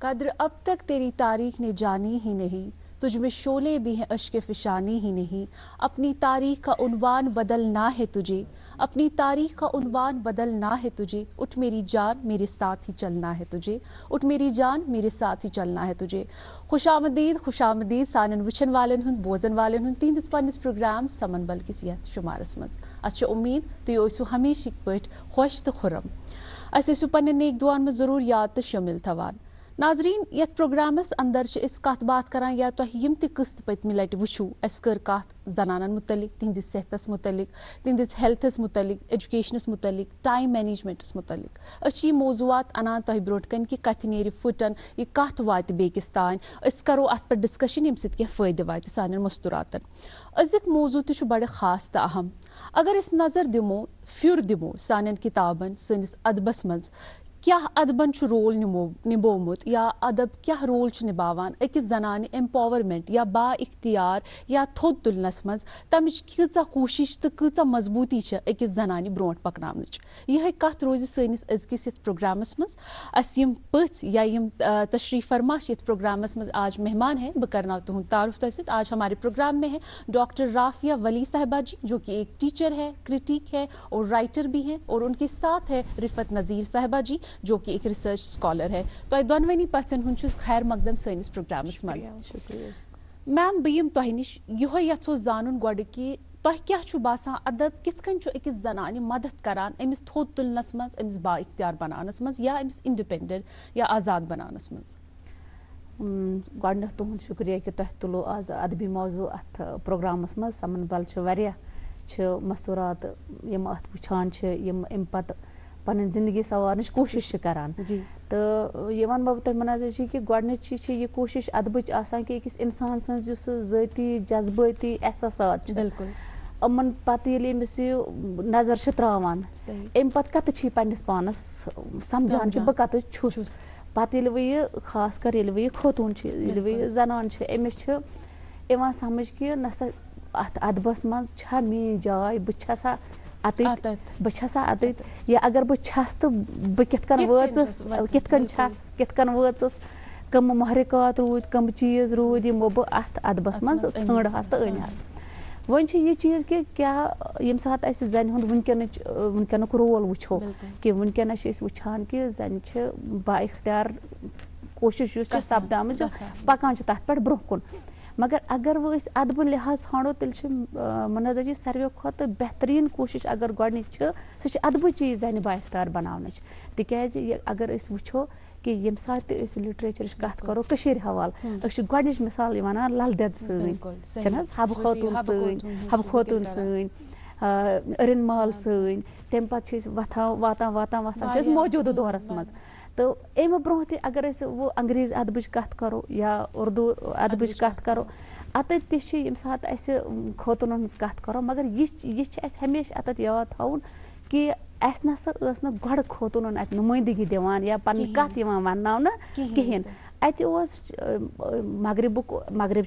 قدر اب تک تیری تاریخ نے جانی ہی نہیں، تجھ میں شعلے بھی ہیں اشک فشانی ہی نہیں، اپنی تاریخ کا عنوان بدلنا ہے تجھے، اپنی تاریخ کا عنوان بدلنا ہے تجھے، اٹھ میری جان میرے ساتھ ہی چلنا ہے تجھے، اٹھ میری جان میرے ساتھ ہی چلنا ہے تجھے۔ خوش آمدید سانن وچھن والن ہند بوزن والن ہند تہندس پنس پروگرام سمن بل کس یتھ شمارس مز اچھا امید تھی اوسو ہمیشہ پٹ خوش تو خرم اس ٲسِو پنن نیک دعان مز ضرور یاد تو شامل تھوان۔ ناظرین یتھ پروگرامس اندر اس کت بات کران یا تہ یم تہ قسط پتمہ لٹہ وچھو اس کر کت زنانن متعلق تہندس صحتس متعلق تہندس ہیلتھس متعلق ایجوکیشنس متعلق ٹائم مینجمنٹس متعلق اس یہ موضوعات انان تہ برونٹ کن کہ کت نیرِ پھٹن یہ کت وات بیکس تان اس کرو ات پر ڈسکشن یم سۭتۍ کینٛہہ فٲیدٕ واتہِ سانٮ۪ن مستوراتن۔ أزیُک موضوع تہ چھُ بڑٕ خاص تہٕ اہم۔ اگر أسۍ نظر دِمو پھر دِمو سانٮ۪ن کتابن سٲنِس ادبس منٛز کیٛاہ ادبن چھُ رول نبومُت یا ادب کیٛاہ رول چھُ نباوان أکِس زنانہِ ایمپاورمنٹ یا با اختیار یا تھوٚد تُلنس منٛز تمِچ کۭژاہ کوٗشش تہٕ کۭژاہ مضبوٗطی چھِ أکِس زنانہِ برونٛٹھ پکناونٕچ۔ یِہے کتھ روزِ سٲنِس أزکِس یتھ پروگرامس منٛز۔ اسہِ یِم پٔژھۍ یا یم تشریف فرما چھِ یتھ پروگرامس منٛز آج مہمان ہیں بہٕ کرناو تُہُنٛد تعارف تۄہہِ سۭتۍ۔ آج ہمارے پروگرام میں ہے ڈاکٹر رافیہ ولی صاحبہ جی جو کہ ایک ٹیچر ہے، کرٹیک ہے اور رائٹر بھی ہیں، اور ان کے ساتھ ہے رفت نذیر صاحبہ جی جو کہ ایک ریسرچ اسکالر ہے۔ تو دونونی پژھن ہُنٛد چھُ خیر مقدم سٲنِس پروگرامس منٛز۔ میم بہٕ یِم تۄہہِ نِش یِہوے یژھو زانُن گۄڈٕ کہِ تۄہہِ کیٛاہ چھُ باسان ادب کِتھ کٔنۍ چھُ أکِس زنانہِ مدد کران أمِس تھوٚد تُلنس منٛز، أمِس با اختیار بناونس منٛز یا أمِس انڈِپینڈنٹ یا آزاد بناونس منٛز؟ گۄڈٕنیٚتھ تُہُنٛد شُکریہ کہِ تۄہہِ تُلو آز ادبی موضوع اتھ پروگرامس منٛز۔ سمن بل چھِ واریاہ چھِ مستورات یِم اتھ وٕچھان چھِ یِم امہِ پتہٕ پنٕنۍ زندگی سنوارنٕچ کوٗشش چھِ کران تہٕ یہِ ونہٕ بہٕ تۄہہِ مناظر کہِ گۄڈٕنِچی چھِ یہِ کوٗشش ادبٕچ آسان کہِ أکِس انسان سٕنٛز یُس سُہ ذٲتی جذبٲتی احساسات چھِ بالکل یِمن پتہٕ ییٚلہِ أمِس یہِ نظر چھِ تراوان امہِ پتہٕ کتہِ چھِ یہِ پننِس پانس سمجھان کہِ بہٕ کتہِ چھُس۔ پتہٕ ییٚلہِ وۄنۍ یہِ خاص کر ییٚلہِ وۄنۍ یہِ خوتوٗن چھِ ییٚلہِ وۄنۍ یہِ زنان چھِ أمِس چھِ یِوان سمجھ کہِ نہ سا اتھ ادبس منٛز چھا میٲنۍ جاے، بہٕ چھسا اتٮ۪تھ، بہٕ چھسا اتٮ۪تھ، یا اگر بہٕ چھس تہٕ بہٕ کِتھ کٔنۍ وٲژٕس، کِتھ کٔنۍ چھس، کِتھ کٔنۍ وٲژٕس، کٕم محرکات روٗدۍ، کٕم چیٖز روٗدۍ یِمو بہٕ اتھ ادبس منٛز ژھانڈہس تہٕ أنہس۔ وۄنۍ چھِ یہِ چیٖز کہِ کیٛاہ ییٚمہِ ساتہٕ اسہِ زنہِ ہُنٛد وٕنکیٚنُک رول وٕچھو کہِ وٕنکیٚنس چھِ أسۍ وٕچھان کہِ زنہِ چھِ با اختیار کوٗشش یُس چھِ سپدامٕژ پکان چھِ تتھ پٮ۪ٹھ برونٛہہ کُن۔ مگر اگر وۄنۍ أسۍ ادبہٕ لحاظ ژھانڈو تیٚلہِ چھِ منازا جی ساروٕیو کھۄتہٕ بہتریٖن کوٗشش اگر گۄڈنِچ چھِ سۄ چھِ ادبٕچی زنہِ با اختیار بناونٕچ۔ تِکیٛازِ اگر أسۍ وٕچھو کہِ ییٚمہِ ساتہٕ تہِ أسۍ لٹریچرٕچ کتھ کرو کٔشیٖرِ حوالہٕ أسۍ چھِ گۄڈنِچ مِثال وَنان لل دٮ۪د سٲنۍ چھِنہٕ حظ، حبہٕ خوتوٗن سٲنۍ، حبہٕ خوتوٗن سٲنۍ، أرِن مال سٲنۍ، تمہِ پتہٕ چھِ أسۍ واتان چھِ أسۍ موجوٗدٕ دورس منٛز۔ تہٕ امہِ برونٛہہ تہِ اگر أسۍ وۄنۍ انگریز ادبٕچ کتھ کرو یا اردوٗ ادبٕچ کتھ کرو اتٮ۪تھ تہِ چھِ ییٚمہِ ساتہٕ اسہِ خوتوٗنن ہٕنٛز کتھ کرو مگر یہِ چھِ اسہِ ہمیشہِ اتٮ۪تھ یاد تھاوُن کہِ اسہِ نسا ٲس نہٕ گۄڈٕ خوتوٗنن اتہِ نُمٲیندگی دِوان یا پنٕنۍ کتھ یِوان ونناونہٕ کِہینۍ۔ اتہِ اوس مغرب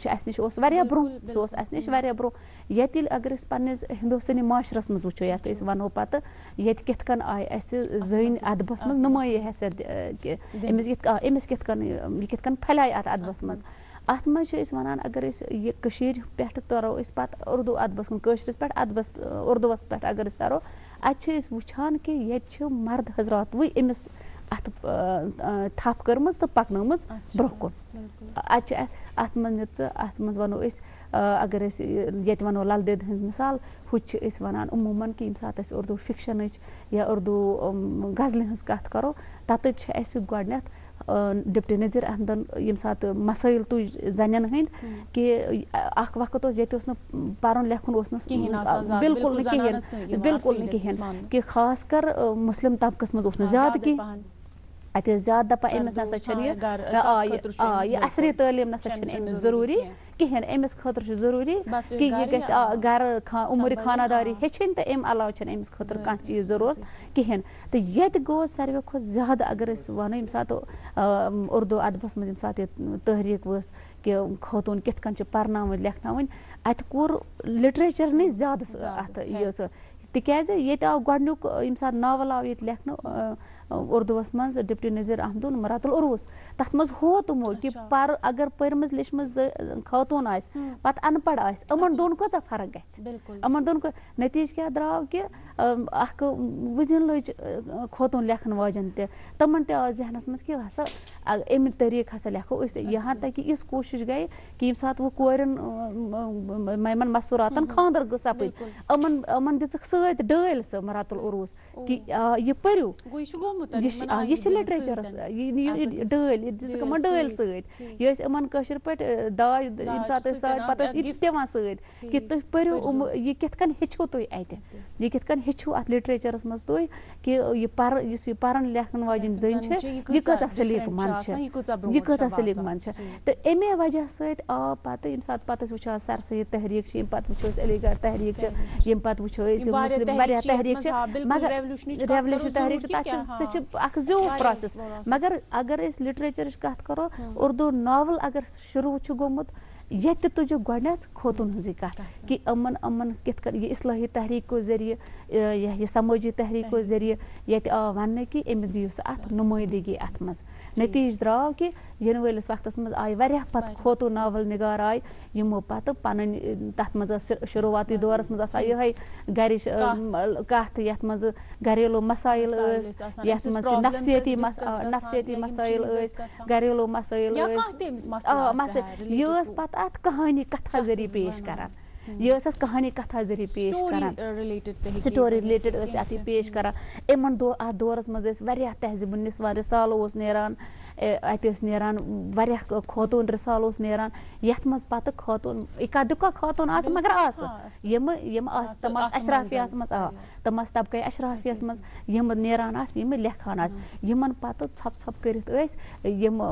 چھِ اسہِ نِش اوس واریاہ برونٛہہ، سُہ اوس اسہِ نِش واریاہ برونٛہہ۔ ییٚتہِ ییٚلہِ اگر أسۍ پننِس ہندوستٲنی معاشرس منٛز وٕچھو یتھ أسۍ ونو پتہٕ ییٚتہِ کِتھ کٔنۍ آیہِ اسہِ زٔنۍ ادبس منٛز نُمٲیی حیثیت أمِس کِتھ کٔنۍ پھلیے اتھ ادبس منٛز۔ اتھ منٛز چھِ أسۍ ونان اگر أسۍ یہِ کٔشیٖرِ پٮ۪ٹھ ترو أسۍ پتہٕ اردوٗ ادبس کُن، کٲشرِس پٮ۪ٹھ اردوٗوس پٮ۪ٹھ اگر أسۍ ترو اتہِ چھِ أسۍ وٕچھان کہِ ییٚتہِ چھِ مرد حضراتوٕے أمِس اتھ تھپھ کٔرمٕژ تہٕ پکنٲومٕژ برونٛہہ کُن۔ اتہِ چھِ اسہِ اتھ منٛز ونو أسۍ اگر أسۍ ییٚتہِ ونو لل دٮ۪د ہٕنٛز مثال، ہُتہِ چھِ أسۍ ونان عموٗمن کہِ ییٚمہِ ساتہٕ أسۍ اردوٗ فکشنٕچ یا اردوٗ غزلہِ ہٕنٛز کتھ کرو تتٮ۪تھ چھِ اسہِ گۄڈٕنیتھ ڈپٹی نذیر احمدن ییٚمہِ ساتہٕ مسٲیل تُج زنٮ۪ن ہٕنٛدۍ کہِ اکھ وقت اوس ییٚتہِ اوس نہٕ پرُن لیکھُن اوس نہٕ بالکل نہٕ کِہینۍ کہِ خاص کر مسلم طبقس منٛز اوس نہٕ زیادٕ کینٛہہ۔ اتہِ ٲسۍ زیادٕ دپان أمِس نسا چھنہٕ یہِ عصری تعلیٖم نسا چھنہٕ أمِس ضروٗری کِہینۍ، أمِس خٲطرٕ چھُ ضروٗری کہِ یہِ گژھِ گرٕ عمرِ خاناداری ہیٚچھِنۍ تہٕ امہِ علاوٕ چھنہٕ أمِس خٲطرٕ کانٛہہ چیٖز ضروٗرت کِہینۍ۔ تہٕ ییٚتہِ گوٚو ساروٕے کھۄتہٕ زیادٕ اگر أسۍ ونو ییٚمہِ ساتہٕ اردوٗ ادبس منٛز ییٚمہِ ساتہٕ یہِ تحریٖک ؤژھ کہِ خوتوٗن کِتھ کٔنۍ چھِ پرناوٕنۍ لیکھناوٕنۍ اتہِ کوٚر لٹریچرنٕے زیادٕ اتھ یہِ تِکیٛازِ ییٚتہِ آو گۄڈنیُک ییٚمہِ ساتہٕ ناول آو ییٚتہِ لیکھنہٕ اردوس مز ڈپٹی نذیر احمدن مرات العروس تتھ مز ہو تمو کہ پر اگر پرمز لیچمز خاتون آس پتہ ان پڑھ آس امن دون کوتاہ فرق گژھِ امن دون نتیج کیا درٛاو کہ اکھ وزن لٔج خوتون لیکھن واجن تہِ تمن تہِ آو ذہنس مز کہ ہسا امہِ طریقہٕ ہسا لیکھو أسۍ یہاں تک کہ یِژھ کوٗشش گٔے کہ ییٚمہِ ساتہٕ وۄنۍ کورٮ۪ن یِمن مستوٗراتن خاندر گوٚو سپٕدۍ یِمن دِژٕکھ سۭتۍ ڈٲلۍ سۄ مرات العروس کہ یہِ پٔرِو یہِ چھِ لِٹریچرس ڈٲلۍ یہِ دِژٕکھ یِمن ڈٲلۍ سۭتۍ یہِ ٲسۍ یِمن کٲشِر پٲٹھۍ داج ییٚمہِ ساتہٕ ٲسۍ سۭتۍ پتہٕ ٲسۍ یہِ تہِ دِوان سۭتۍ کہ تُہۍ پٔرِو یہِ کِتھ کٔنۍ ہیٚچھِو تُہۍ اَتہِ یہِ کِتھ کٔنۍ ہیٚچھِو اتھ لِٹریچرس منٛز تُہۍ کہ یُس یہِ پرن لیکھن واجٮ۪ن زٔنۍ چھِ یہِ کۭژاہ سلیٖق منٛد چھِ یہِ کۭژاہ سلیٖق منٛد چھِ تہٕ اَمے وجہ سۭتۍ آو پتہٕ ییٚمہِ ساتہٕ پتہٕ أسۍ وٕچھان سر سید تحریٖک چھِ ییٚمہِ پتہٕ وٕچھو أسۍ علی گڑھ تحریٖک چھِ ییٚمہِ پتہٕ وٕچھو أسۍ واریاہ تحریٖک چھِ مگر ریولوشن تحریٖک چھِ تتھ چھِ سُہ چھِ اکھ زیوٗٹھ پروسیس مگر اگر أسۍ لِٹریچرٕچ کتھ کرو اردو ناول اگر شروع چھُ گوٚمُت ییٚتہِ تُجہِ گۄڈنٮ۪تھ خوتوٗن ہٕنٛزٕے کتھ کہ یِمن کِتھ کٔنۍ یہِ اصلٲحی تحریٖکو ذٔریعہٕ یہِ سمٲجی تحریٖکو ذٔریعہٕ ییٚتہِ آو وننہٕ کہ أمِس دِیِو سا اتھ نُمٲیندگی اتھ منٛز نتیٖج درٛاو کہ ینہٕ وٲلِس وقتس منٛز آیہِ واریاہ پتہٕ خوتوٗن ناول نگار آیہِ یِمو پتہٕ پنٕنۍ تتھ منٛز ٲس شروعاتی دورس منٛز آسان یِہے گرِچ کتھ یتھ منٛز گریلوٗ مسایل ٲسۍ یتھ منٛز نفسیٲتی مسایل ٲسۍ گریلوٗ مسایل ٲسۍ یہِ ٲس پتہٕ اتھ کہانی کتھا ذٔریعہٕ پیش کران یہ ٲس اَتھ کہانی کتھا ذٔریعہٕ پیش کران سٹوری رِلیٹڈ ٲسۍ اتھ یہِ پیش کران یِمن اتھ دورس منٛز ٲسۍ واریاہ تہذیٖب النسواں رِسالہٕ اوس نیران اتہِ ٲسۍ نیران واریاہ خوتوٗن رِسالہٕ اوس نیران یتھ منٛز پتہٕ خوتوٗن اِکا دُکا خوتوٗن آسہٕ مگر آسہٕ یِم آسہٕ تِم آسہٕ اشرافیہس منٛز تِم آسہٕ طبقے اشرافیہس منٛز یِم نیران آسہٕ یِم لیکھان آسہٕ یِمن پتہٕ ژھۄپہٕ ژھۄپہٕ کٔرِتھ ٲسۍ یِم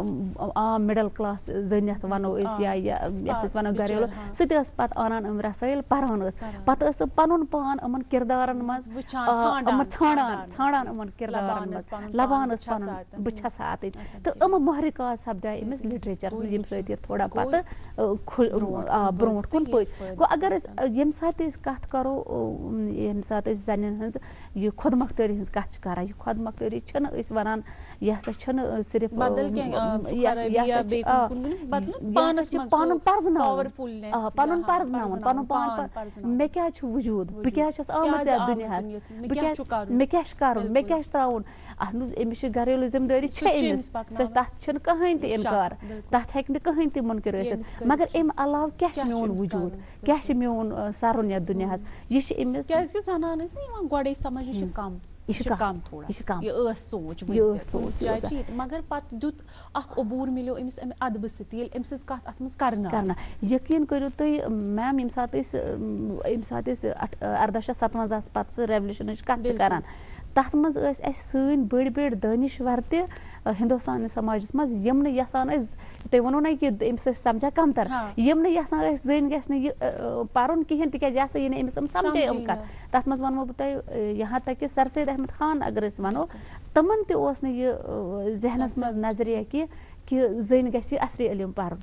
عام مڈل کلاس زٔنۍ یتھ ونو أسۍ یا یتھ أسۍ ونو گریلوٗ سُہ تہِ ٲس پتہٕ انان یِم رسٲیل پران ٲس پتہٕ ٲس سۄ پنُن پان یِمن کردارن منٛز ژھانڈان یِمن کردارن منٛز لبان ٲس پنُن بہٕ چھس ہا اتٕنۍ تہٕ یِم محرِکات سپداے أمِس لِٹریچرس منٛز ییٚمہِ سۭتۍ یہِ تھوڑا پتہٕ برونٛٹھ کُن پٔکۍ گوٚو اگر أسۍ ییٚمہِ ساتہٕ أسۍ کتھ کرو ییٚمہِ ساتہٕ أسۍ زنٮ۪ن ہٕنٛز یہِ خۄد مۄختٲری ہٕنٛز کتھ چھِ کران یہِ خۄد مۄختٲری چھِنہٕ أسۍ ونان یہِ ہسا چھِنہٕ صرف پانُن پرزناوُن پنُن پرزناوُن پنُن پان مےٚ کیٛازِ چھُ وجوٗد بہٕ کیٛازِ چھَس آمٕژ یتھ دُنیاہس مےٚ کیٛاہ چھُ کرُن مےٚ کیٛاہ چھُ تراوُن اتھ منٛز أمِس چھِ گریلوٗ ذمہٕ دٲری چھِ أمِس تتھ چھُنہٕ کٕہٕنۍ تہِ انکار تتھ ہیٚکہِ نہٕ کٕہٕنۍ تہِ مُنکِر ٲسِتھ مگر امہِ علاوٕ کیٛاہ چھُ میون وجوٗد کیٛاہ چھُ میون سرُن یتھ دُنیاہس یہِ چھُ أمِس زنان ٲسۍ نہٕ یِوان گۄڈے سمجھ یہِ چھُ کم سوچ مگر پتہٕ دیُت اکھ عبوٗر مِلیو أمِس امہِ ادبہٕ سۭتۍ ییٚلہِ أمۍ سٕنٛز کتھ اتھ منٛز کرنہٕ یقیٖن کٔرِو تُہۍ میم ییٚمہِ ساتہٕ أسۍ 1857 پتہٕ سُہ ریولوشنٕچ کتھ چھِ کران تتھ منٛز ٲسۍ اسہِ سٲنۍ بٔڑۍ بٔڑۍ دٲنِشور تہِ ہندوستانی سماجس منٛز یِم نہٕ یژھان ٲسۍ تُہۍ ووٚنوٕ نا کہ أمِس ٲسۍ سمجھان کمتر یِم نہٕ یژھان ٲسۍ زٔنۍ گژھِ نہٕ یہِ پرُن کہیٖنۍ تِکیازِ یہِ ہسا یی نہٕ أمِس سمجھے یِم کتھ تتھ منٛز ونہو بہٕ تۄہہِ یہاں تک کہ سر سید احمد خان اگر أسۍ ونو تِمن تہِ اوس نہٕ یہِ ذہنس منٛز نظریہ کہ زٔنۍ گژھِ یہِ اصلی علم پرُن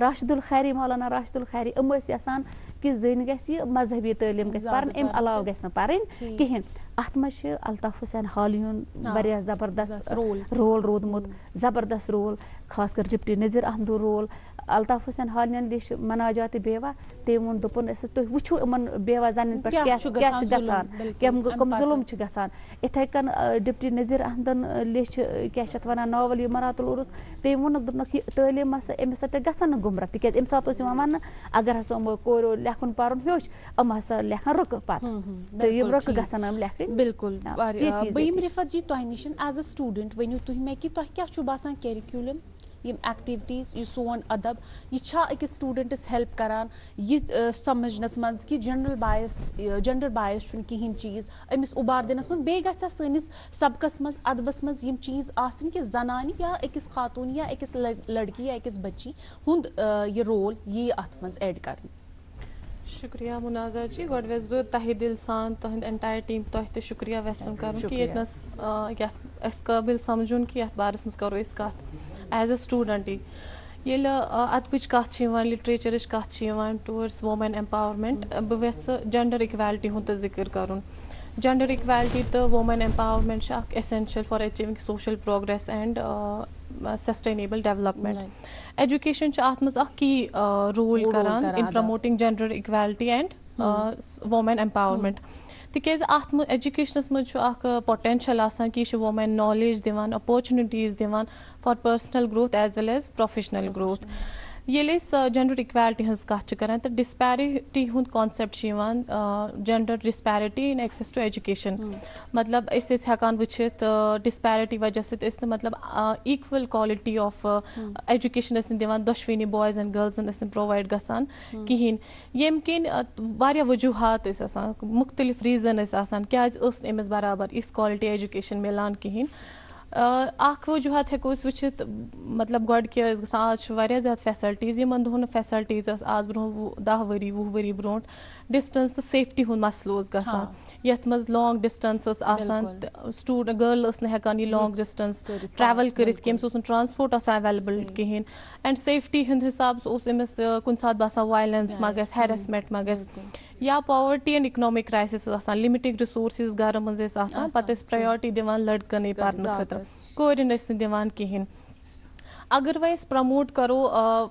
راشد الخیری مولانا راشد الخیری یِم ٲسۍ یژھان کہ زٔنۍ گژھِ یہِ مذہبی تعلیٖم گژھِ پرٕنۍ امہِ علاوٕ گژھِ نہٕ پرٕنۍ کہیٖنۍ اتھ منٛز چھِ الطاف حسین حالی ہُنٛد واریاہ زبردست رول روٗدمُت زبردست رول خاص کر ڈپٹی نذیر احمدُن رول الطاف حسین حالین لیٚچھ مناجاتِ بیوا تٔمۍ ووٚن دوٚپُن تُہۍ وٕچھِو یِمن بیوا زنٮ۪ن پٮ۪ٹھ کیاہ چھُ گژھان کم ظُلم چھُ گژھان یِتھے کٔنۍ ڈپٹی نذیر احمدن لیٚچھ کیاہ چھِ اتھ ونان ناول یہِ مرات العروس تٔمۍ ووٚنُکھ دوٚپنکھ یہِ تعلیٖم ہسا أمِس ہسا گژھن نہٕ گُمراہ تِکیازِ اَمہِ ساتہٕ اوس یِوان وننہٕ اگر ہسا یِمو کوریو لیکھُن پرُن ہیوٚچھ یِم ہسا لیکھن رُکہٕ پتہٕ تہٕ یِم رُکہٕ گژھن یِم لیکھٕنۍ بالکل بہٕ یِمہٕ رِفت جی تۄہہِ نِش ایز اے سٹوٗڈنٹ ؤنِو تُہۍ مےٚ کہِ تۄہہِ کیاہ چھُ باسان کیرِکیوٗلم یِم ایکٹِوِٹیٖز یہِ سون ادب یہِ چھا أکِس سٹوٗڈنٹس ہیلپ کران یہِ سمجھنس منٛز کہِ جنڈر بایس چھُنہٕ کِہینۍ چیٖز أمِس اُبار دِنس منٛز بیٚیہِ گژھِ سٲنِس سبقس منٛز ادبس منٛز یِم چیٖز آسٕنۍ کہِ زنانہِ یا أکِس خاتوٗن یا أکِس لڑکی یا أکِس بچی ہُنٛد یہِ رول یی اتھ منٛز ایڈ کرنہٕ شُکریہ مُنازا جی گۄڈٕ ویٚژٕ بہٕ تہہِ دِل سان تُہنٛد اٮ۪نٹایر ٹیٖم تۄہہِ تہِ شُکریہ ویٚژھُن کرُن کہِ ییٚتنس یتھ قٲبِل سمجھُن کہِ یتھ بارس منٛز کرو أسۍ کتھ ایز اے سٹوٗڈنٹٕے ییٚلہِ ادبٕچ کتھ چھِ یِوان لِٹریچرٕچ کتھ چھِ یِوان ٹُوٲرڈٕس وومین ایمپاورمینٹ بہٕ ویٚژھٕ جنڈر اِکویلٹی ہُنٛد تہِ ذِکر کرُن جنڈر اِکویلٹی تہٕ وومین ایمپاورمنٹ چھِ اکھ essential for achieving social progress and sustainable development. Education چھِ اتھ منٛز اکھ کی رول کران in promoting gender equality and women empowerment. تِکیازِ اتھ منٛز ایجوکیشنس منٛز چھُ اکھ پوٹینشل آسان کہِ یہِ چھُ وومین نالیج دِوان, اپورچُنِٹیٖز دِوان for personal growth as well as professional growth. ییٚلہِ أسۍ جنڈر اِکویلٹی ہٕنٛز کتھ چھِ کران تہٕ ڈسپیرٹی ہُنٛد کانسیپٹ چھُ یِوان gender disparity in access to education. مطلب أسۍ ٲسۍ ہٮ۪کان وٕچھِتھ ڈسپیرٹی وجہ سۭتۍ ٲسۍ نہٕ مطلب ایٖکول کالٹی آف ایجوکیشن ٲسۍ نہٕ دِوان دۄشوٕنی بویز اینڈ گٔرلزن ٲسۍ نہٕ پرووایڈ گژھان کِہینۍ, ییٚمہِ کِنۍ واریاہ وجوٗہات ٲسۍ آسان, مختلف ریٖزن ٲسۍ آسان کیازِ ٲس نہٕ أمِس برابر یِژھ کالٹی ایجوکیشن مِلان کِہینۍ. اکھ وجوٗہات ہٮ۪کو أسۍ وٕچھِتھ مطلب گۄڈٕ کیٛاہ ٲسۍ گژھان, آز چھُ واریاہ زیادٕ فیسلٹیٖز, یِمن دۄہن نہٕ فیسلٹیٖز ٲس آز برونٛہہ 10 ؤری 20 ؤری برونٛٹھ. ڈسٹنس تہٕ سیفٹی ہُنٛد مسلہٕ اوس گژھان یتھ منٛز لانگ ڈسٹنس ٲس آسان, سٹوڈنٹ گرل ٲس نہٕ ہٮ۪کان یہِ لانگ ڈسٹنس ٹریول کٔرِتھ کینٛہہ, أمِس اوس نہٕ ٹرانسپورٹ آسان ایویلیبل کِہینۍ. اینڈ سیفٹی ہٕنٛدِ حسابہٕ اوس أمِس کُنہِ ساتہٕ باسان وایلینس ما گژھِ, ہیرسمینٹ ما گژھِ, یا پاورٹی اینڈ اِکنامک کرایسِس ٲس آسان, لِمِٹِڈ رِسورسِز گرٕ منٛز ٲسۍ آسان, پتہٕ ٲسۍ پریارٹی دِوان لڑکَنٕے پرنہٕ خٲطرٕ, کورٮ۪ن ٲسۍ نہٕ دِوان کِہینۍ. اگر وۄنۍ أسۍ پرموٹ کرو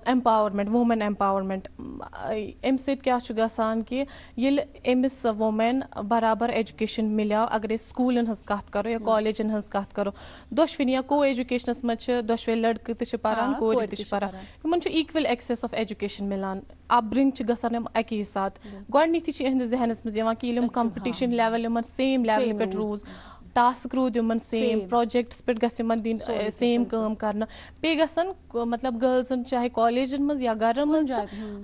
ایمپاورمنٹ, وومین ایمپاورمنٹ, امہِ سۭتۍ کیٛاہ چھُ گژھان کہِ ییٚلہِ أمِس وومین برابر ایجوکیشن مِلیو, اگر أسۍ سکوٗلن ہٕنٛز کتھ کرو یا کالجن ہٕنٛز کتھ کرو, دۄشوٕنی یا کو ایجوکیشنس منٛز چھِ دۄشوے لڑکہٕ تہِ چھِ پران کورِ تہِ چھِ پران, یِمن چھُ ایٖکول ایکسیس آف ایجوکیشن مِلان, اپ برنگ چھِ گژھان یِم اکی ساتہٕ. گۄڈٕنیتھٕے چھِ یِہنٛدِس ذہنس منٛز یِوان کہِ ییٚلہِ یِم کمپِٹیشن لیول یِمن سیم لیولہِ پٮ۪ٹھ روٗز, ٹاسک روٗد یِمن سیم, پروجیکٹس پٮ۪ٹھ گژھِ یِمن دِنۍ سیم کٲم کرنہٕ, بیٚیہِ گژھن مطلب گرلزن چاہے کالیجن منٛز یا گرن منٛز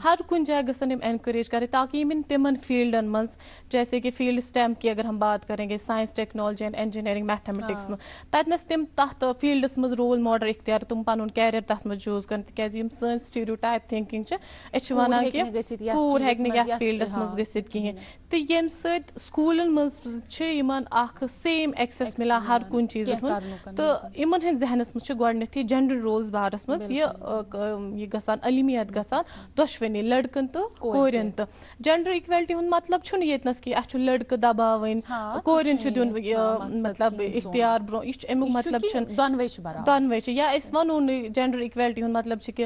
ہر کُنہِ جایہِ گژھن یِم اینکریج کرٕنۍ تاکہِ یِم یِن تِمن فیٖلڈن منٛز, جیسے کہ فیٖلڈ سٹیم کی اگر ہم بات کریں گے, science technology and engineering mathematics منٛز, تتنس تِم تتھ فیٖلڈس منٛز رول ماڈل اختیار تِم پنُن کیریَر تتھ منٛز چوٗز کرن, تِکیازِ یِم سٲنۍ سٹیریوٹایپ تھنکِنگ چھِ, أسۍ چھِ ونان کہِ کوٗر ہٮ۪کہِ نہٕ یتھ فیٖلڈس منٛز گٔژھِتھ کِہینۍ, تہٕ ییٚمہِ سۭتۍ سکوٗلن منٛز چھِ یِمن اکھ سیم ایکسیس مِلان ہر کُنہِ چیٖزس منٛز, تہٕ یِمن ہٕنٛدۍ ذہنس منٛز چھُ گۄڈٕنیتھٕے جنڈر رولز بارس منٛز یہِ گژھان علمیت گژھان دۄشوٕنی لڑکن تہٕ کورٮ۪ن تہٕ. جنڈر اِکویلٹی ہُنٛد مطلب چھُنہٕ ییٚتنس کہِ اَسہِ چھُ لڑکہٕ دباوٕنۍ, کورٮ۪ن چھُ دیُن مطلب اختیار برونٛہہ, یہِ چھُ امیُک مطلب چھُنہٕ دۄنوے چھِ, یا أسۍ ونو نہٕ جنڈر اِکویلٹی ہُنٛد مطلب چھُ کہِ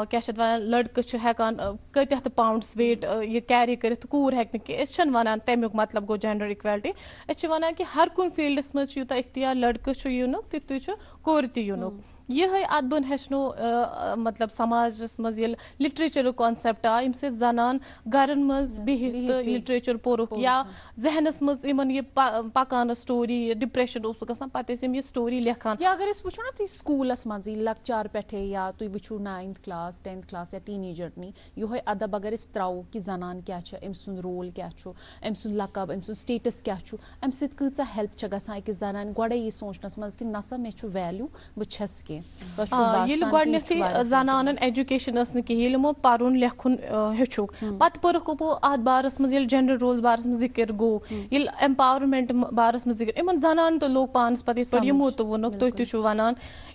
کیاہ چھِ اتھ ونان لڑکہٕ چھُ ہٮ۪کان کۭتیاہ تہِ پاونڈس ویٹ یہِ کیری کٔرِتھ, کوٗر ہٮ۪کہِ نہٕ کینٛہہ, أسۍ چھِنہٕ ونان تمیُک مطلب گوٚو جنڈر اِکویلٹی. أسۍ چھِ ونان کہِ ہر کُنہِ فیٖلڈس منٛز چھُ یوٗتاہ اختیار لڑکہٕ چھُ یِنُک تِتُے چھُ کورِ تہِ یِنُک. یِہے اتھ بۄن ہیٚچھنو مطلب سماجس منٛز ییٚلہِ لِٹریچرُک کانسیپٹ آو, ییٚمہِ سۭتۍ زنان گرن منٛز بِہِتھ تہٕ لِٹریچر پوٚرُکھ, یا ذہنس منٛز یِمن یہِ پکان ٲس سٹوری, ڈپریشن اوسُکھ گژھان, پتہٕ ٲسۍ یِم یہِ سٹوری لیکھان. یا اگر أسۍ وٕچھو نا تُہۍ سکوٗلس منٛزٕے لۄکچار پٮ۪ٹھے, یا تُہۍ وٕچھو 9th کلاس 10th کلاس یا ٹیٖن ایجرنی, یِہوے ادب اگر أسۍ تراوو کہِ زنان کیٛاہ چھِ, أمۍ سُنٛد رول کیٛاہ چھُ, أمۍ سُنٛد لقب, أمۍ سُنٛد سٹیٹس کیٛاہ چھُ, اَمہِ سۭتۍ کۭژاہ ہیلپ چھےٚ گژھان أکِس زنانہِ گۄڈے یہِ سونٛچنس منٛز کہِ نسا مےٚ چھُ ویلیوٗ, بہٕ چھَس کینٛہہ. ییٚلہِ گۄڈٕنیتھٕے زنانن ایجوکیشن ٲس نہٕ کِہینۍ, ییٚلہِ یِمو پرُن لیکھُن ہیٚچھُکھ, پتہٕ پوٚرُکھ یِمو اتھ بارس منٛز, ییٚلہِ جنڈر رولز بارس منٛز ذِکر گوٚو, ییٚلہِ ایمپاورمنٹ بارس منٛز ذِکر, یِمن زنانن تہِ لوٚگ پانس پتہٕ یِتھ پٲٹھۍ یِمو تہِ ووٚنُکھ, تُہۍ تہِ چھِو ونان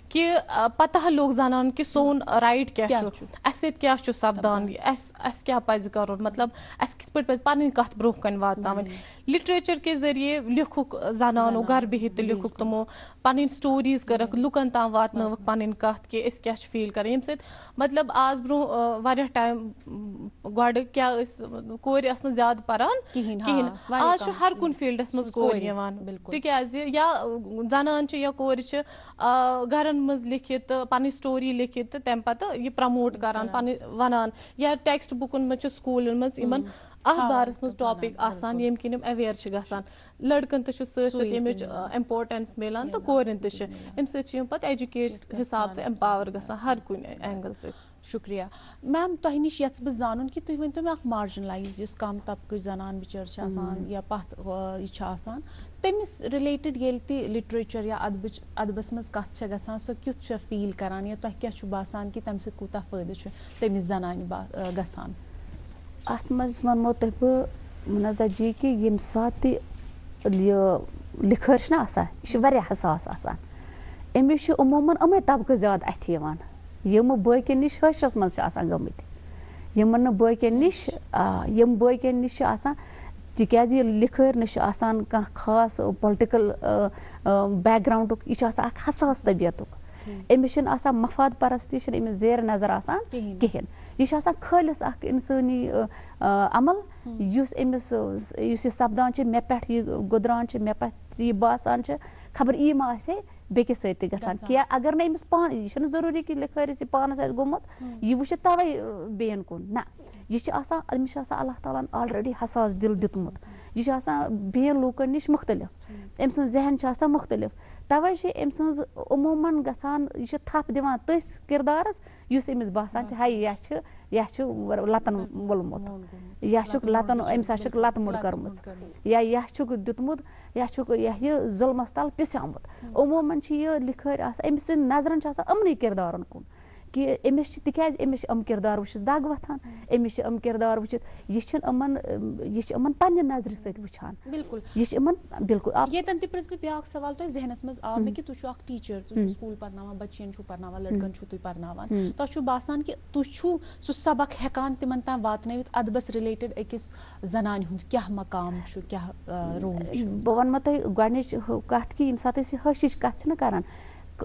کہِ پتہ لوٚگ زنانن کہِ سون رایٹ کیٛاہ چھُ, اسہِ سۭتۍ کیٛاہ چھُ سپدان, اسہِ کیٛاہ پزِ کرُن, مطلب اسہِ کِتھ پٲٹھۍ پزِ پنٕنۍ کتھ برونٛہہ کَنہِ واتناوٕنۍ. لِٹریچر کہِ ذٔریعے لیوٚکھُکھ زنانو گرِ بِہِتھ تہِ لیوٚکھُکھ تِمو, پنٕنۍ سٹوریٖز کٔرٕکھ, لُکن تام واتنٲوٕکھ پنٕنۍ کتھ کہِ أسۍ کیٛاہ چھِ فیٖل کران, ییٚمہِ سۭتۍ مطلب آز برونٛہہ واریاہ ٹایم گۄڈٕ کیٛاہ ٲسۍ کورِ ٲس نہٕ زیادٕ پران کِہینۍ, آز چھُ ہر کُنہِ فیٖلڈس منٛز کورِ یِوان, تِکیازِ یا زنان چھِ یا کورِ چھِ گرن منٛز لیکھِتھ تہٕ پنٕنۍ سٹوری لیکھِتھ تہٕ تمہِ پتہٕ یہِ پرموٹ کران, پنٕنۍ ونان, یا ٹیکسٹ بُکن منٛز چھِ سکوٗلن منٛز یِمن اتھ بارس منٛز ٹاپِک آسان, ییٚمہِ کِنۍ یِم اویر چھِ گژھان. لڑکن تہِ چھُ سۭتۍ سۭتۍ ییٚمِچ امپارٹینس مِلان تہٕ کورٮ۪ن تہِ چھِ, امہِ سۭتۍ چھِ یِم پتہٕ ایجوکیٹ حساب تہٕ ایمپاور گژھان ہر کُنہِ اینگل سۭتۍ. شُکریہ میم, تۄہہِ نِش یژھٕ بہٕ زانُن کہِ تُہۍ ؤنۍتو مےٚ اکھ مارجنلایز یُس کم طبقٕچ زنان بِچٲر چھِ آسان یا پتھ یہِ چھِ آسان, تٔمِس رِلیٹِڈ ییٚلہِ تہِ لِٹریچر یا ادبس منٛز کتھ چھےٚ گژھان, سۄ کیُتھ چھےٚ فیٖل کران, یا تۄہہِ کیٛاہ چھُ باسان کہِ تمہِ سۭتۍ کوٗتاہ فٲیدٕ چھُ تٔمِس زنانہِ گژھان. اتھ منٛز ونمو تۄہہِ بہٕ منازا جی کہِ ییٚمہِ ساتہٕ تہِ یہِ لِکھٲرۍ چھِنہ آسان, یہِ چھِ واریاہ حساس آسان, أمِس چھُ عموٗمن یِمے طبقہٕ زیادٕ اَتھِ یِوان, یِم باقین نِش حٲشرس منٛز چھِ آسان گٔمٕتۍ, یِمن نہٕ باقین نِش یِم باقین نِش چھِ آسان تکیازِ یہ لکھٲرۍ نہ چھِ آسان کانٛہہ خاص پُلٹِکل بیک گراوُنڈُک یہِ چھُ آسان اکھ حساس طبیعتُک أمِس چھِنہٕ آسان مفاد پرستی چھِنہٕ أمِس زیر نظر آسان کِہیٖنۍ یہِ چھُ آسان خٲلِص اکھ اِنسٲنی عمل یُس أمِس یُس یہِ سپدان چھِ مےٚ پٮ۪ٹھ یہِ گُدران چھِ مےٚ پٮ۪ٹھ یہِ باسان چھِ خبر یی ما آسہِ ہے بیٚکِس سۭتۍ تہِ گژھان کینٛہہ اگر نہٕ أمِس پانہٕ یہِ چھُنہٕ ضروٗری کہِ لِکھٲرِس یہِ پانَس آسہِ گوٚمُت یہِ وٕچھِ تَوَے بیٚیَن کُن نہ یہِ چھِ آسان أمِس چھِ آسان اللہ تعالیٰ ہن آلریڈی حساس دِل دیُتمُت یہِ چھُ آسان بیٚیَن لوٗکَن نِش مُختلِف أمۍ سُنٛد ذہن چھُ آسان مُختلِف تَوَے چھِ أمۍ سٕنٛز عموٗماً گژھان یہِ چھِ تھپھ دِوان تٔتھۍ کِردارَس یُس أمِس باسان چھِ ہاے یہِ چھُ لَتَن وولمُت یا چھُکھ لَتَن أمِس ہا چھُکھ لَتہٕ مُڑ کٔرمٕژ یا یہِ چھُکھ دیُتمُت یا چھُکھ یہِ ظُلمَس تل پِسیومُت عموٗماً چھِ یہِ لِکھٲرۍ آسان أمۍ سٕنٛدۍ نظرَن چھِ آسان یِمنٕے کِردارَن کُن کہِ أمِس چھِ تِکیازِ أمِس چھِ یِم کِردار وٕچھِتھ دَگ وۄتھان أمِس چھِ یِم کِردار وٕچھِتھ یہِ چھِ یِمن پننہِ نظرِ سۭتۍ وٕچھان بالکل یہِ چھِ یِمن بالکل ییٚتٮ۪ن تہِ پرٛژھ بہٕ بیٛاکھ سوال تۄہہِ ذہنَس منٛز آو مےٚ کہِ تُہۍ چھِو اکھ ٹیٖچر تُہۍ چھِو سکوٗل پرناوان بَچین چھِو پرناوان لٔڑکن چھِو تُہۍ پرناوان تۄہہِ چھُو باسان کہِ تُہۍ چھِو سُہ سبق ہٮ۪کان تِمن تام واتنٲوِتھ اَدبَس رِلیٹِڈ أکِس زنانہِ ہُنٛد کیٛاہ مقام چھُ کیٛاہ رول چھُ بہٕ وَنہو تۄہہِ گۄڈنِچ کَتھ کہِ ییٚمہِ ساتہٕ أسۍ یہِ ہٲشِچ کَتھ چھِنہ کران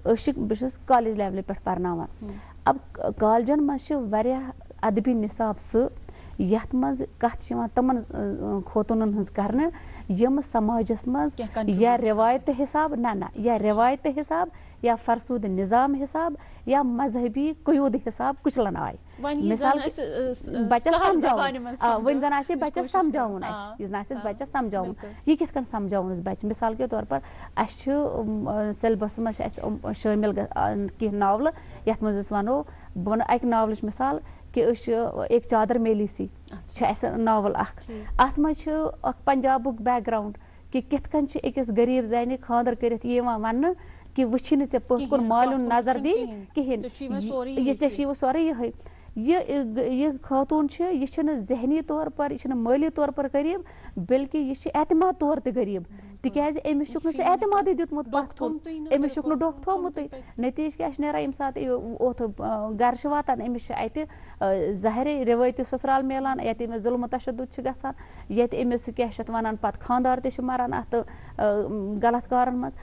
بہٕ چھَس کالیج لیولہِ پٮ۪ٹھ پرناوان اب کالجن منٛز چھِ واریاہ ادبی نِصاب سُہ یَتھ منٛز کَتھ چھِ یِوان تِمن خوتوٗنن ہٕنٛز کرنہٕ یِم سماجس منٛز یا رِوایتہٕ حِساب نہ یا رِوایتہٕ حِساب یا فرسوٗد نِظام حِساب یا مذہبی قیوٗد حِساب کُچلن آیہِ مِثال بَچس سمجھاوُن وۄنۍ زن آسہِ بَچس سمجھاوُن اَسہِ یہِ زن آسٮ۪س بَچس سمجھاوُن یہِ کِتھ کٔنۍ سمجھاوُن أسۍ بَچہِ مِثال کے طور پر اَسہِ چھُ سیلبَسس منٛز چھِ اَسہِ شٲمِل کینٛہہ ناولہٕ یَتھ منٛز أسۍ وَنو بہٕ وَنہٕ اَکہِ ناولٕچ مِثال کہِ أسۍ چھِ ایک چادر میلی سی چھِ اَسہِ ناوَل اکھ اَتھ منٛز چھُ اکھ پنجابُک بیک گراوُنٛڈ کہِ کِتھ کٔنۍ چھِ أکِس غریٖب زَنہِ خانٛدر کٔرِتھ یِوان وَننہٕ کہِ وٕچھی نہٕ ژےٚ پٔتھۍ کُن مالہِ ہُنٛد نظر دِنۍ کِہینۍ یہِ ژےٚ چھِ سورُے یِہے یہِ خاتوٗن چھِ یہِ چھِنہٕ ذہنی طور پر یہِ چھِنہٕ مٲلی طور پر غریٖب بلکہِ یہِ چھِ اعتماد طور تہِ غریٖب تِکیازِ أمِس چھُکھ نہٕ سُہ اعتمادٕے دیُتمُت پتھ کُن أمِس چھُکھ نہٕ ڈوٚکھ تھومُتٕے نٔتیٖجہٕ کیاہ چھُ نیران ییٚمہِ ساتہٕ اوٚتھ گرٕ چھِ واتان أمِس چھِ اَتہِ ظٲہرے رِوٲیتی سُسرال میلان ییٚتہِ أمِس ظُلمہٕ تشدُد چھُ گژھان ییٚتہِ أمِس کیاہ چھِ اَتھ وَنان پَتہٕ خانٛدار تہِ چھِ مَران اَتھ غلط کارَن منٛز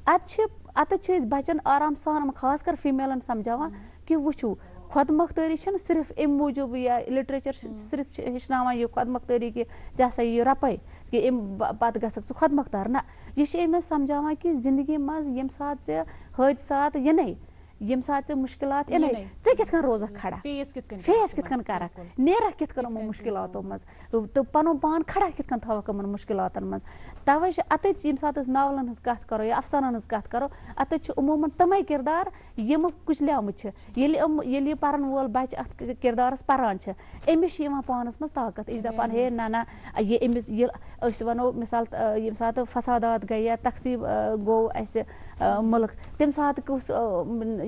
اَتٮ۪تھ چھِ أسۍ بَچَن آرام سان خاص کر فیٖمیلَن سَمجھاوان کہِ وٕچھِو خۄد مۄختٲری چھَنہٕ صرف اَمہِ موٗجوٗب یا لِٹریچر صرف چھِ ہیٚچھناوان یہِ خۄد مۄختٲری کہِ ژےٚ ہسا یہِ رۄپَے کہِ اَمہِ پَتہٕ گژھکھ ژٕ خۄد مۄختار نہ یہِ چھِ أمِس سَمجھاوان کہِ زندگی منٛز ییٚمہِ ساتہٕ ژےٚ حٲدثات یِنَے ییٚمہِ ساتہٕ ژےٚ مُشکِلات یِنَے ژٕ کِتھ کٔنۍ روزکھ کھڑا فیس کِتھ کٔنۍ کَرکھ نیرکھ کِتھ کٔنۍ یِمو مُشکِلاتو منٛز تہٕ پَنُن پان کھڑا کِتھ کٔنۍ تھاوکھ یِمن مُشکِلاتن منٛز تَوے چھِ اَتٮ۪تھ ییٚمہِ ساتہٕ أسۍ ناولن ہٕنٛز کَتھ کَرو یا اَفسانن ہٕنٛز کَتھ کَرو اَتٮ۪تھ چھِ عموٗماً تِمے کِردار یِم کُچلیمٕتۍ چھِ ییٚلہِ یہِ پَرن وول بَچہِ اَتھ کِردارَس پَران چھِ أمِس چھِ یِوان پانَس منٛز طاقت یہِ چھِ دَپان ہے نہ یہِ أمِس ییٚلہِ أسۍ وَنو مِثال ییٚمہِ ساتہٕ فسادات گٔے یا تقسیٖب گوٚو اَسہِ مُلک تَمہِ ساتہٕ کُس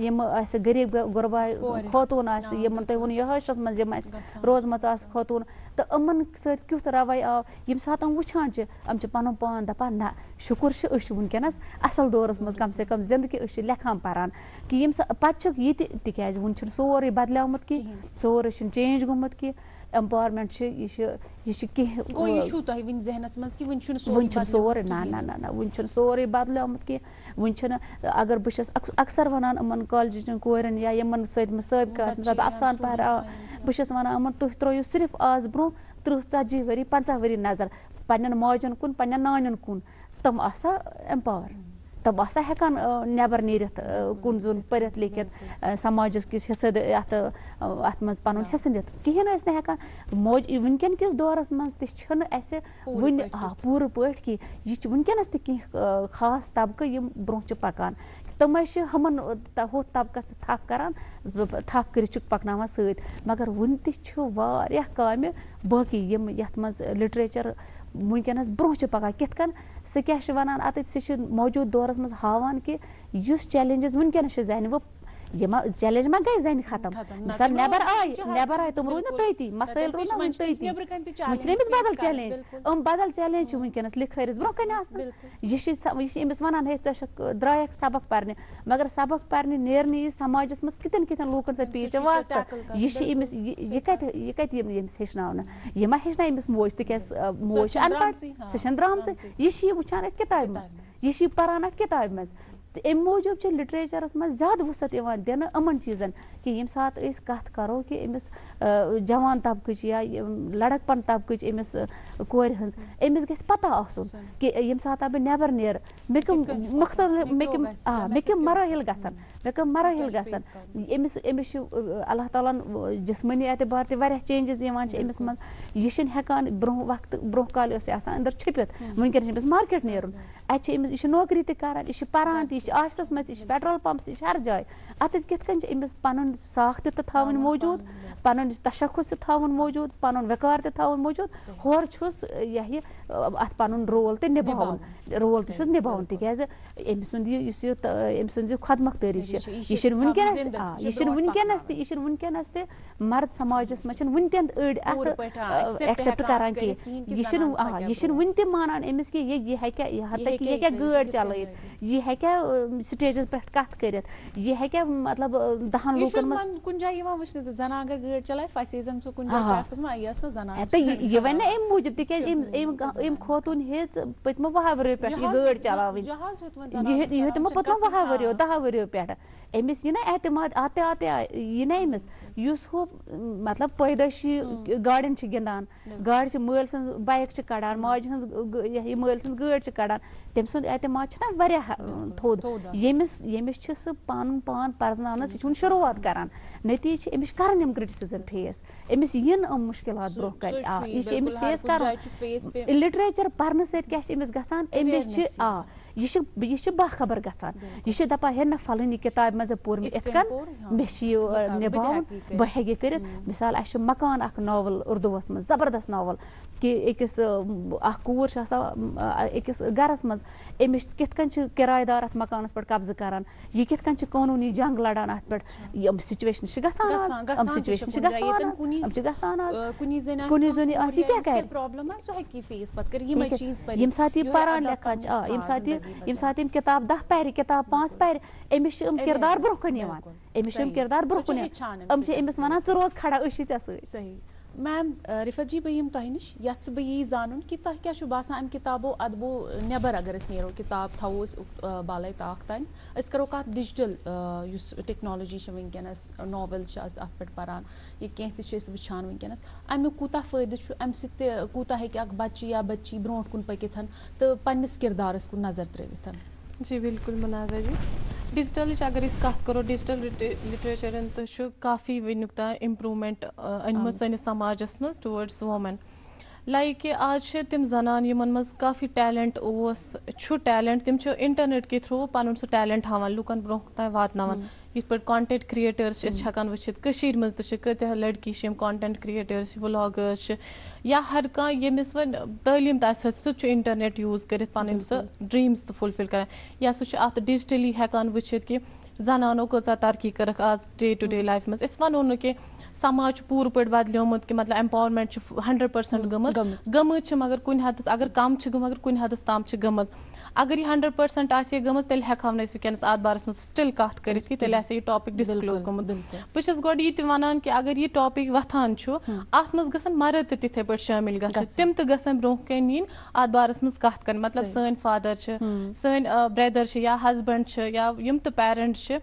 یِم آسہِ غریٖب غُرباے خوتوٗن آسہِ یِمن تۄہہِ ووٚنوٗ یہِ ہٲشرَس منٛز یِم اَسہِ روزمٕژ آسہِ خوتوٗن تہٕ یِمن سۭتۍ کیُتھ رَوَے آو ییٚمہِ ساتہٕ یِم وٕچھان چھِ یِم چھِ پَنُن پان دَپان نہ شُکُر چھِ أسۍ چھِ وٕنکیٚنَس اَصٕل دورَس منٛز کَم سے کَم زِندگی أسۍ چھِ لیکھان پَران کہِ ییٚمہِ ساتہٕ پَتہٕ چھُکھ یہِ تہِ تِکیازِ وٕنہِ چھُنہٕ سورُے بَدلیومُت کینٛہہ سورُے چھُنہٕ چینج گوٚمُت کینٛہہ ایمپاوَرمینٹ چھِ یہِ چھِ کینٛہہ وٕنہِ چھُنہٕ سورُے نہ وٕنہِ چھُنہٕ سورُے بَدلیومُت کینٛہہ وٕنہِ چھُنہٕ اگر بہٕ چھَس اَکثر وَنان یِمن کالجِچن کورٮ۪ن یا یِمن سۭتۍ مےٚ سٲبقہٕ آسہِ مطلب اَفسان پَراوان بہٕ چھَس وَنان یِمن تُہۍ ترٲیِو صرف آز برونٛہہ 30-40 ؤری 50 ؤری نظر پنٕنٮ۪ن ماجٮ۪ن کُن پنٕنٮ۪ن نانٮ۪ن کُن تِم آسان ایمپاور تِم آسان ہٮ۪کان نٮ۪بر نیٖرِتھ کُن زوٚن پٔرِتھ لیکھِتھ سماجس کِس حِصہٕ اَتھ منٛز پَنُن حِصہٕ نِتھ کِہیٖنۍ ٲسۍ نہٕ ہٮ۪کان وٕنکیٚن کِس دورس منٛز تہِ چھِنہٕ اَسہِ وُنہِ پوٗرٕ پٲٹھۍ کینٛہہ یہِ چھِ وٕنکیٚنس تہِ کینٛہہ خاص طبقہٕ یِم برونٛہہ چھِ پَکان تِمے چھِ ہُمن ہُتھ طبقس تھپھ کران تھپھ کٔرِتھ چھِکھ پَکناوان سۭتۍ مگر وُنہِ تہِ چھُ واریاہ کامہِ باقٕے یِم یَتھ منٛز لِٹریچر وٕنکیٚنس برونٛہہ چھِ پَکان کِتھ کٔنۍ سُہ کیاہ چھِ وَنان اَتٮ۪تھ سُہ چھِ موجوٗد دورس منٛز ہاوان کہِ یُس چیلینجز وٕنکیٚنس چھِ ذہنہِ وۄنۍ چیلنج ما گئی زن ختم مثال نیبر آئی تم روز نا تھی مسائل روز نا تھی وچ بدل چیلنج بدل چیلنج ونکس لکھرس برو کن یہ امس ونان ہے درائے سبق پرنے مگر سبق پرنے نیرنے سماجس مز کتن کتن لوکن ست پیچ واسطہ یہ کت یمس ہیچناونا یہ ما ہیچنا امس موج تکیاز موج ان پڑھ سہ درامژ یہ وچان ات کتاب مز یہ پران ات کتاب مز ام موجود لٹریچرس مز زیادہ وسعت دن امن چیزن کہ یم سات کت کرو کہ امس جوان طبقچ یا لڑک پن طبقچ امس کور ہنز امس گژھِ پتہ آسن کہ یم سات بہ نیبر نیر مےٚ کم مختلف مےٚ کم مراحل گژھن امس اللہ تعالیٰ جسمانی اعتبار تہ واریاہ چینجز یوان امس مز یہ ہیکان برونٛہہ وقت برونٛہہ کال آسان اندر چھپت ونکیٚن امس مارکیٹ نیرن ات امس یہ نوکری تہ کران یہ پران تہ یہ آفسس مز یہ پیٹرول پمپس یہ ہر جائے ات کت کن امس پن ساخت تہ تھاون موجود پن تشخص تہ تھاون موجود پن وقار تہ تھاون موجود ہور چھس یہ ات پن رول تہ نباون رول تہ چھس نباون تکیاز ام سند خود مختاری یہ ونکیٚنس تہ مرد سماجس مز ون تہ اڑ ایکسپٹ کران کہ یہ ون تہ مانان امس کہ یہ ہیکہ گٲڑ چلائت یہ ہیکہ سٹیجس پہ کت کرت یہ ہیکہ مطلب 10 لوکن مز کن جائے وچن زنا اگر گٲڑ چلائے پھسے زن سہ کن جائے مہ یس نا زنان تو یہ ون نا ام موجود تکیاز ام خوتون ہیژ پتمو 20 ؤریو پہ یہ گٲڑ چلاوٕنۍ یہ تمو پتمو 20 ؤریو 10 ؤریو پہ امس یہ نا اعتماد آتے آتے یہ نا امس اس ہو مطلب پیدائشی گاڑین گندان گاڑی مل سن بائک کڑان ماج ہز مل سن گٲڑ کڑان تم سند اعتماد نا واریاہ تھوٚد یمس سہ پان پرزناونس یہ شروعات کران نتیجہ امس کران یم کرٹسزم فیس امس ین مشکلات برو کر یہ امس فیس کران لٹریچر پرنہ سۭتۍ کیاہ چھ امس گژھان امس یہ باخبر گژھان یہ دپان ہے نا فلانی کتاب مز پور ات کن مے نباؤن بہ ہیکہ کرت مثال اس مکان اخ ناول اردوس مز زبردست ناول کہ اکس اخ کور اکس گرس مز امس کت کن کرایہ دار ات مکانس پہ قبضہ کران یہ کت کن قانونی جنگ لڑان ات پہ یم سچویشن یم سات یہ پران لکھان یم سات کتاب 10 پیر کتاب 5 پیر امس کردار برو کن امس کردار برو کن امس ونان ژٕ روز کھڑا أسۍ چھِ ژےٚ سۭتۍ میم رفت جی بہٕ تۄہہِ نِش یتھ بہٕ یی زانُن کہ تۄہہِ کیٛاہ چھُ باسان امہِ کتابو ادبو نٮ۪بر اگر أسۍ نیرو کتاب تھاوو أسۍ بالے طاق تانۍ أسۍ کرو کتھ ڈِجٹل یُس ٹیکنالوجی چھِ ونکیٚنس ناولز چھِ اتھ پٮ۪ٹھ پران یا کینٛہہ تہِ چھِ أسۍ وٕچھان ونکیٚنس امیُک کوٗتاہ فٲیدٕ چھُ امہِ سۭتۍ تہِ کوٗتاہ ہیٚکہِ اکھ بچہِ یا بچی برونٛٹھ کُن پٔکِتھ تہٕ پننِس کردارس کُن نظر ترٲوِتھ جی بالکل منازا جی ڈیجیٹلچ اگر کت کرو ڈیجیٹل لٹریچرن تو کافی ونیک تام امپرومنٹ انم سنس سماجس مز ٹورڈس وومن لائک کہ آج تم زنان یمن مز کافی ٹیلنٹ ٹیلنٹ تم انٹرنیٹ کے تھرو پن سہ ٹیلنٹ ہاوان لکن برونٛہہ تام واتناوان یتھ پٲٹھۍ کانٹینٹ کریٹرز ہیکان وچھت کشیر مز تہ کتہ لڑکی کانٹینٹ کریٹرز ولاگرز یا ہر کانٛہہ ییٚمِس وۄنۍ تعلیٖم تہِ آسہِ سُہ چھُ انٹرنیٹ یوٗز کٔرِتھ پنٕنۍ سۄ ڈریٖمز تہِ فُلفِل کران یا سُہ چھُ اتھ ڈِجٹلی ہیکان وٕچھِتھ کہِ زنانو کۭژاہ ترقی کٔرٕکھ آز ڈے ٹُو ڈے لایفہِ منٛز أسۍ ونو نہٕ کہِ سماج چھُ پوٗرٕ پٲٹھۍ بدلیومُت کہِ مطلب ایمپاورمنٹ چھِ 100% گٔمٕژ چھِ مگر کُنہِ حدس اگر کم چھِ مگر کُنہِ حدس تام چھِ گٔمٕژ اگر یہ 100% آسہِ ہے گٔمٕژ تیٚلہِ ہیٚکہٕ ہاو نہٕ أسۍ ونکیٚنس اتھ بارس منٛز سٹل کتھ کٔرِتھ کہِ تیٚلہِ آسہِ ہے یہِ ٹاپِک ڈسکلوز گوٚمُت بہٕ چھَس گۄڈٕ یہِ تہِ ونان کہِ اگر یہِ ٹاپِک وۄتھان چھُ اتھ منٛز گژھن مرد تہِ تِتھے پٲٹھۍ شٲمِل گژھٕنۍ تِم تہِ گژھن برونٛہہ کَنۍ یِنۍ اتھ بارس منٛز کتھ کرٕنۍ مطلب سٲنۍ فادر چھِ سٲنۍ برٛدر چھِ یا ہسبنڈ چھِ یا یِم تہِ پیرنٹ چھِ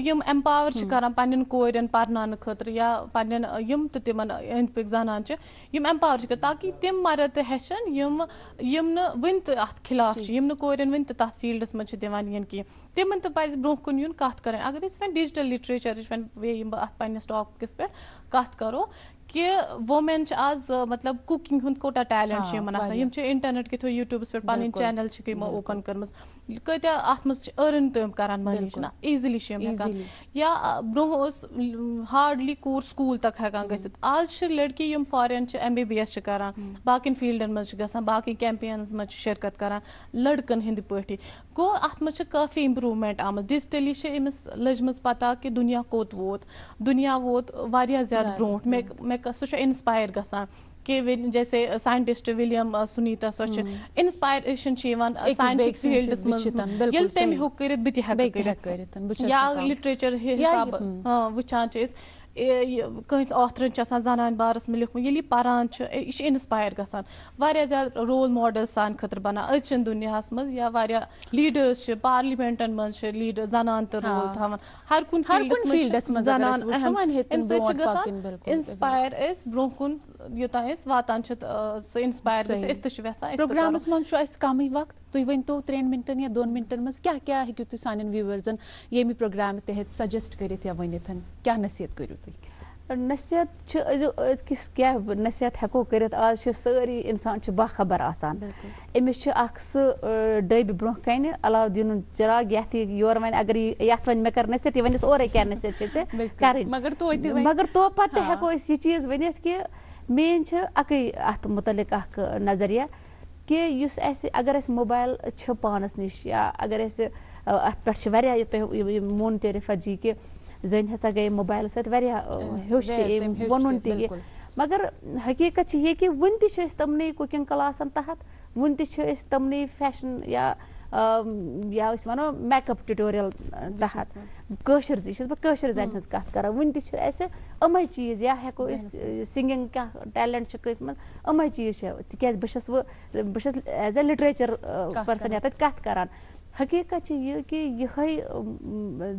یم ایمپاور کران پنن کورین پرناونہٕ خٲطرٕ یا پنن یم تہِ تمن أنٛدۍ پٔکۍ زنان چھِ یم ایمپاور چھِ کران تاکہ تم مرد تہِ ہیٚچھن یم نہٕ وُنہِ تہِ اتھ خلاف چھِ یم نہٕ کورین وُنہِ تہِ تتھ فیلڈس منٛز چھِ دِوان یِنہٕ کینٛہہ تمن تہِ پزِ برونٛہہ کُن یُن کتھ کرٕنۍ اگر أسۍ وۄنۍ ڈِجٹل لٹریچرٕچ وۄنۍ بیٚیہِ یِم بہٕ اتھ پننس ٹاپکس پٮ۪ٹھ کتھ کرو کہ وومین آز مطلب کوکنگ ہند کوٹا ٹیلنٹ یمن انٹرنیٹ کے تھرو یوٹیوبس پہ پن چینل اوپن کرم کتیا ات مز ارن تم کران منی ایزیلی ہیکان یا برو ہارڈلی کور سکول تک ہیکان گھت آج لڑکی یم فارین MBBS کران باقین فیلڈن مز گژھان باقی کیمپینز مز شرکت کران لڑکن ہند پٹھی گو ات مز کافی امپرومنٹ آمت ڈیجیٹلی امس لجمز پتہ کہ دنیا کوت ووت دنیا ووت واریاہ زیادہ برونٹ میں سہ انسپائر گژھان کہ جیسے سائنٹسٹ ولیم سنیتا سو انسپائریشن سائنٹک فیلڈس مز یل تم ہیوک کرت بہ تہ کرت یا لٹریچر حساب وچان کنس آتھرن آسان زنان بارس میں لیکھمت یل پران یہ انسپائر گژھان واریاہ زیادہ رول ماڈل سان خاطر بنان أزچن دنیاہس مز یا واریاہ لیڈرز پارلیمنٹن مز لیڈر زنان تہ رول تھاوان ہر کن فیلڈس مز زنان اہم گژھان انسپائر برو کن یوتان واتان سہ انسپائر اس تہ ویسان پروگرامس مز کمی وقت تھی ورنو 3 منٹن یا 2 منٹن مز کیا ہیکو تھی سان ویورزن یمہ پروگرام تحت سجسٹ کرت یا ورنت کیا نصیحت کرو تھی نصیحت أزکِس کیا نصیحت ہیکو کرت آج ساری انسان باخبر آسان امس اخ سہ ڈب برو کن علاؤدین چراغ یت یور ون اگر یت ون مے کر نصیحت یہ ونس اورے کیا نصیحت کریں مگر تو پتہ ہیکو یہ چیز ونت کہ مین اکی ات متعلق اخ نظریہ کہ اس اگر اس موبائل پانس نش یا اگر ات پہ واریاہ مون تہ رفت جی کہ زن ہسا گئی موبائل ست ہیوش ون تہ مگر حقیقت یہ کہ ون تہ تمنی کوکنگ کلاسن تحت ون تہ تمنی فیشن یا ونو میک اپ ٹیوٹوریل تحت کشر بہ زن ہز کت کر ون تہ امے چیز یا ہیکو سنگنگ کیا ٹیلنٹ قسمت امے چیز تکیاز بہس ایز اے لٹریچر پرسن یت کت کران حقیقت یہ کہ یہ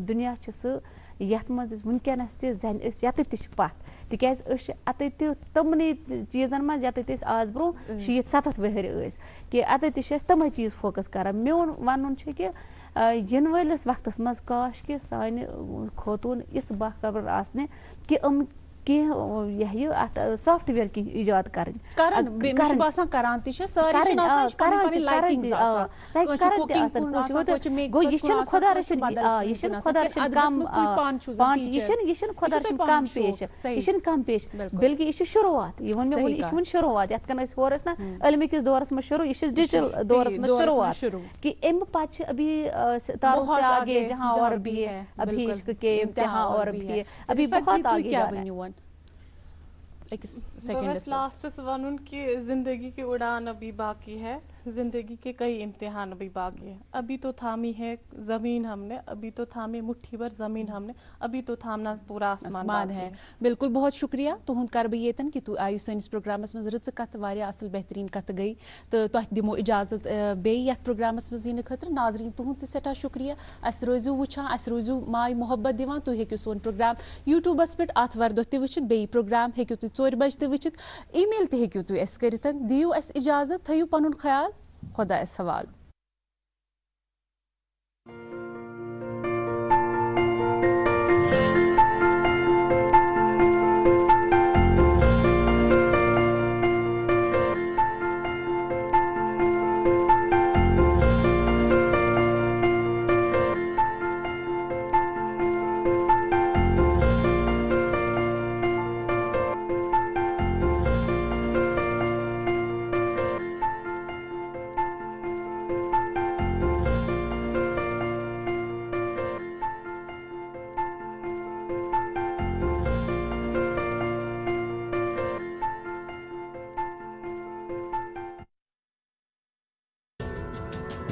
دنیا سہ یت مز ونکس تہ زن یت تہ پتھ تکیاز ات تمنی چیزن مز یت آز برو 60-70 ؤہر کہ ات تہ تمے چیز فوکس کران میون ون کہ ین ولس وقتس مز کاش کہ سانہ خوتون اس باخبر آسنہ کہ یہ ات سافٹ ویئر کی ایجاد گو یہ خدا رچن خدا رچن کم کم پیش یہ کم پیش بلکہ یہ شروعات یہ ون مے شروعات یت کن ہورس نا علم کس دورس میں شروع یہ ڈیجیٹل دورس میں شروعات کہ ام پتہ ابھی تاروں سے آگے جہاں اور بھی ہے ابھی عشق کے امتحان اور بھی ہے ابھی بہت آگے جانا ہے بس لاسٹس ون کہ زندگی کی اڑان ابھی باقی ہے زندگی کے کئی امتحان ابھی باقی ہے ابھی تو تھامی ہے زمین ہم نے ابھی تو تھامی مٹھی بھر زمین ہم نے ابھی تو تھامنا پورا آسمان ہے بالکل بہت شکریہ تہد کر بہ یتن کہ آیو سنس پروگرامس مز رٕژ کتھ واریاہ اصل بہترین کتھ گئی تو تہ دمو اجازت بیٚیہِ یتھ پروگرامس مز ینہٕ خٲطرٕ ناظریٖن تہد تہ سٹھاہ شکریہ اس روزو وچھان اس روزو ماے محبت دِوان تُہۍ ہیٚکِو سون پروگرام یوٗٹیوٗبس پٮ۪ٹھ آتھوار دۄہ تہِ وٕچھِتھ بیٚیہِ پروگرام ہیٚکِو تُہۍ 4 بجہِ تہِ وٕچھِتھ ای میل تہِ ہیٚکِو تُہۍ اَسہِ کٔرِتھ دِیِو اَسہِ اجازت تھٲیِو پنُن خیال خۄدایس حوال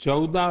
14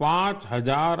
5000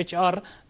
HR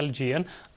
LGN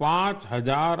5000